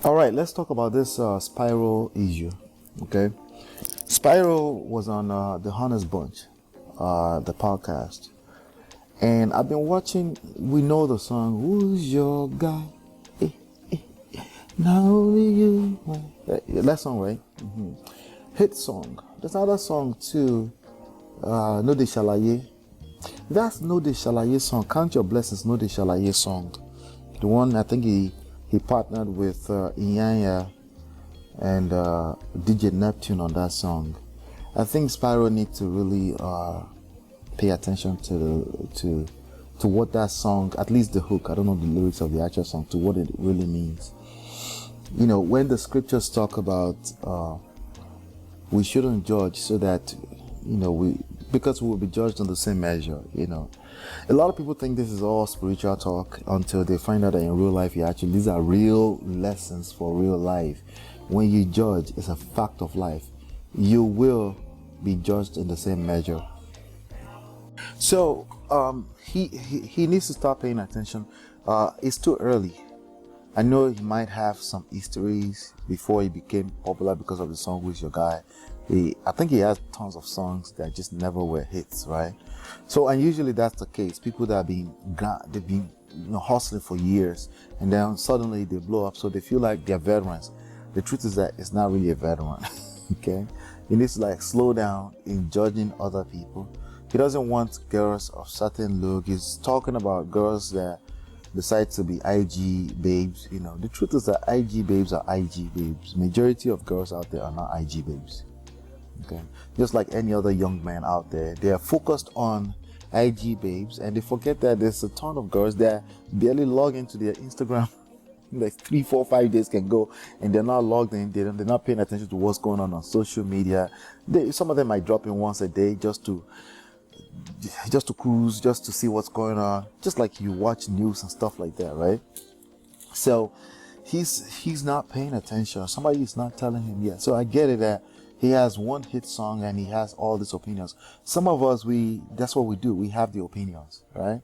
All right, let's talk about this Spyro issue. Okay, Spyro was on the Honest Bunch, the podcast, and I've been watching. We know the song "Who's Your Guy?" Eh, eh, Not only you. That song, right? Hit song. There's another song too. No de Shalaye. That's No de Shalaye song. Count Your Blessings. No de Shalaye song. The one I think he partnered with Inyanya and DJ Neptune on that song. I think Spyro needs to really pay attention to what that song, at least the hook. I don't know the lyrics of the actual song, to what it really means. You know, when the scriptures talk about we shouldn't judge, so that because we will be judged on the same measure. A lot of people think this is all spiritual talk until they find out that in real life, these are real lessons for real life. When you judge, it's a fact of life. You will be judged in the same measure. So he needs to start paying attention. It's too early. I know he might have some histories before he became popular because of the song "Who's Your Guy." I think he has tons of songs that just never were hits, right? So, and usually that's the case. People that they've been hustling for years, and then suddenly they blow up, so they feel like they're veterans. The truth is that it's not really a veteran. Okay, he needs to slow down in judging other people. He doesn't want girls of certain look. He's talking about girls that decide to be IG babes. The truth is that IG babes are IG babes. Majority of girls out there are not IG babes. Okay, just like any other young man out there, they are focused on IG babes, and they forget that there's a ton of girls that barely log into their Instagram. Like 3, 4, 5 days can go, and they're not logged in. They're not paying attention to what's going on social media. Some of them might drop in once a day just to cruise, just to see what's going on, just like you watch news and stuff like that, right? So he's not paying attention. Somebody is not telling him yet. So I get it that he has one hit song and he has all these opinions. Some of us, that's what we do. We have the opinions, right?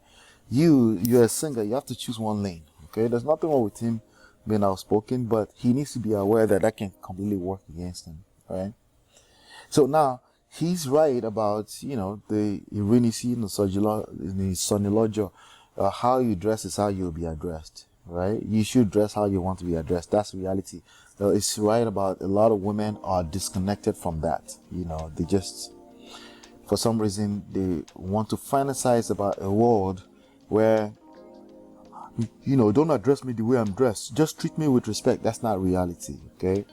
You're a singer. You have to choose one lane. Okay, there's nothing wrong with him being outspoken, but he needs to be aware that can completely work against him, right? So now he's right about the Irinisi in the Sonilojo. How you dress is how you'll be addressed, right? You should dress how you want to be addressed. That's reality. It's right about a lot of women are disconnected from that. They just, for some reason, they want to fantasize about a world where don't address me the way I'm dressed. Just treat me with respect. That's not reality, okay?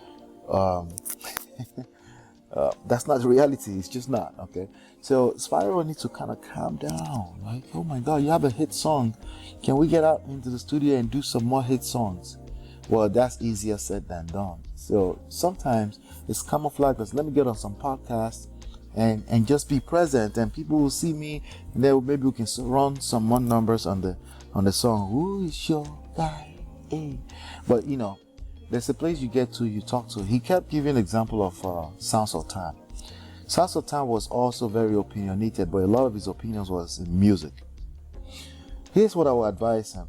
That's not reality. It's just not, okay? So Spyro needs to kind of calm down. Like, oh my God, you have a hit song. Can we get out into the studio and do some more hit songs? Well, that's easier said than done. So sometimes it's camouflage. Let me get on some podcasts and just be present, and people will see me, and then maybe we can run some more numbers on the song "Who Is Your Guy?" But there's a place you get to, you talk to. He kept giving an example of Sounds of Time. Sounds of Time was also very opinionated, but a lot of his opinions was in music. Here's what I would advise him.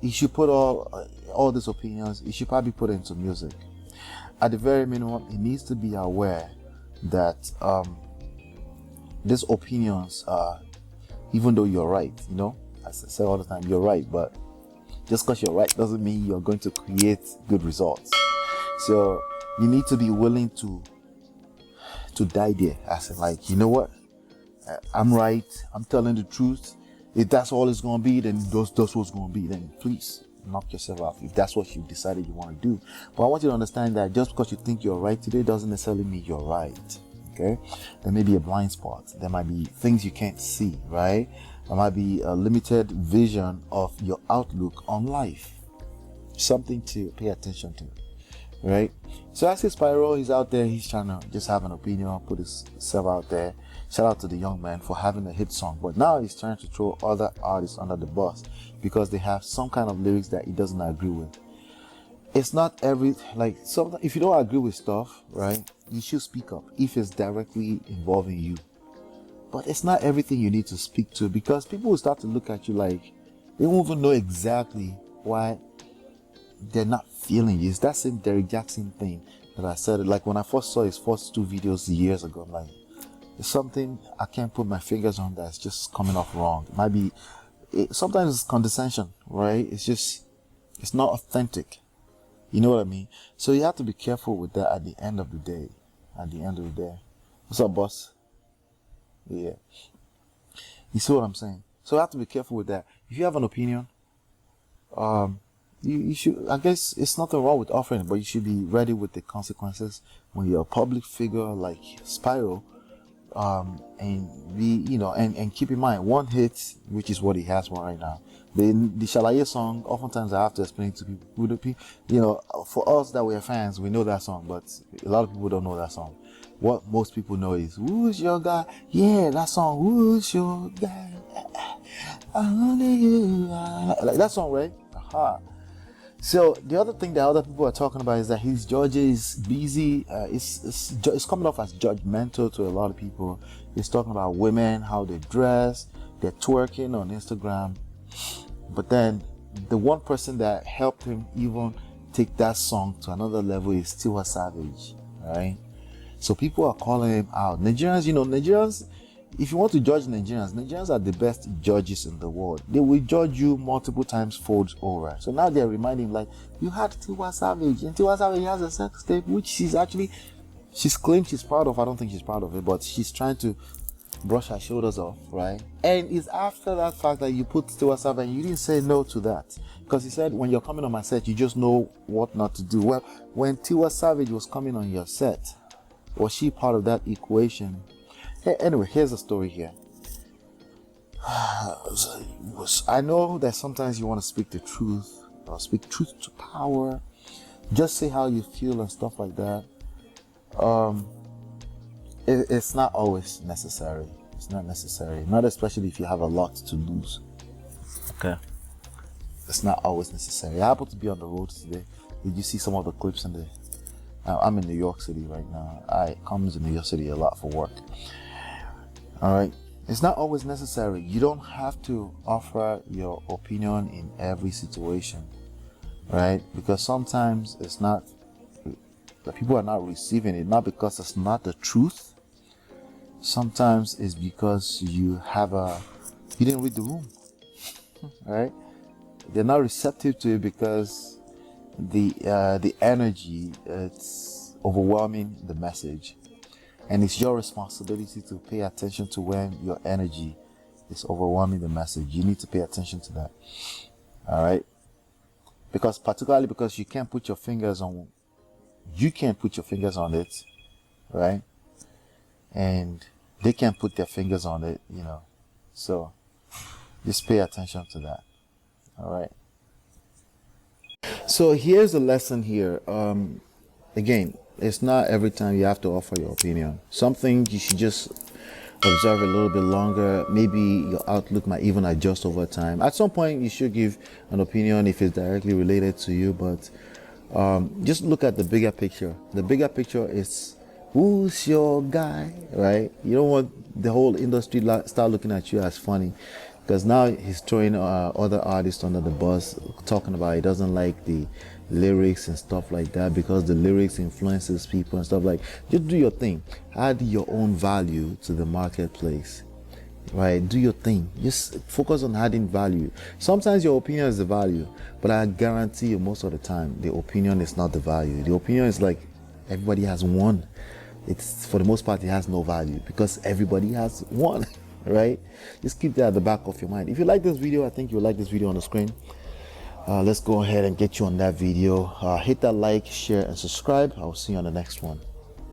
He should put all these opinions, he should probably put it into music. At the very minimum, he needs to be aware that these opinions are, even though you're right, as I say all the time, you're right, but just because you're right doesn't mean you're going to create good results. So you need to be willing to die there. As in, you know what? I'm right. I'm telling the truth. If that's all it's going to be, then that's what's going to be. Then please knock yourself out if that's what you decided you want to do. But I want you to understand that just because you think you're right today doesn't necessarily mean you're right. Okay? There may be a blind spot. There might be things you can't see, right? There might be a limited vision of your outlook on life. Something to pay attention to, right? So I see Spyro, he's out there, he's trying to just have an opinion, put himself out there. Shout out to the young man for having a hit song. But now he's trying to throw other artists under the bus because they have some kind of lyrics that he doesn't agree with. It's not sometimes if you don't agree with stuff, right, you should speak up if it's directly involving you. But it's not everything you need to speak to, because people will start to look at you like they won't even know exactly why they're not feeling you. It's that same Derrick Jackson thing that I said. Like when I first saw his first 2 videos years ago, I'm like, there's something I can't put my fingers on that's just coming off wrong. It might be, sometimes it's condescension, right? It's not authentic. You know what I mean? So you have to be careful with that at the end of the day. What's up, boss? Yeah. You see what I'm saying? So you have to be careful with that. If you have an opinion, you should, I guess it's nothing wrong with offering it, but you should be ready with the consequences when you're a public figure like Spyro. And be, and keep in mind, one hit, which is what he has one right now. The Shalaye song, oftentimes I have to explain to people, for us that we're fans, we know that song, but a lot of people don't know that song. What most people know is, who's your guy? Yeah, that song, who's your guy? Only you. Like that song, right? Aha. So the other thing that other people are talking about is that his judge is busy. It's coming off as judgmental to a lot of people. He's talking about women, how they dress, they're twerking on Instagram. But then the one person that helped him even take that song to another level is Tiwa Savage, right? So people are calling him out. Nigerians, if you want to judge Nigerians are the best judges in the world. They will judge you multiple times folds over. So now they're reminding him, like, you had Tiwa Savage, and Tiwa Savage has a sex tape, which she's claimed she's proud of. I don't think she's proud of it, but she's trying to brush her shoulders off, right? And it's after that fact that you put Tiwa Savage and you didn't say no to that. Because he said, when you're coming on my set, you just know what not to do. Well, when Tiwa Savage was coming on your set, was she part of that equation? Hey, anyway, here's the story here. I know that sometimes you want to speak the truth, or speak truth to power, just say how you feel and stuff like that. It's not always necessary. It's not necessary, not especially if you have a lot to lose. Okay, it's not always necessary. I happen to be on the road today. Did you see some of the clips in the? I'm in New York City right now. I come to New York City a lot for work. All right, it's not always necessary. You don't have to offer your opinion in every situation, right? Because sometimes it's not, the people are not receiving it, not because it's not the truth. Sometimes it's because you didn't read the room, right? They're not receptive to it because the energy, it's overwhelming the message. And it's your responsibility to pay attention to when your energy is overwhelming the message. You need to pay attention to that. All right? Particularly because you can't put your fingers on it, right? And they can't put their fingers on it, So just pay attention to that. All right? So here's the lesson here. Again, it's not every time you have to offer your opinion. Something you should just observe a little bit longer. Maybe your outlook might even adjust over time. At some point, you should give an opinion if it's directly related to you, but just look at the bigger picture. The bigger picture is, who's your guy, right? You don't want the whole industry start looking at you as funny, because now he's throwing other artists under the bus, talking about he doesn't like the lyrics and stuff like that because the lyrics influences people and stuff. Like, just do your thing. Add your own value to the marketplace, right? Do your thing. Just focus on adding value. Sometimes your opinion is the value, but I guarantee you most of the time the opinion is not the value. The opinion is like everybody has one. It's, for the most part, it has no value because everybody has one. Right? Just keep that at the back of your mind. If you like this video, I think you'll like this video on the screen. Let's go ahead and get you on that video. Hit that like, share, and subscribe. I'll see you on the next one.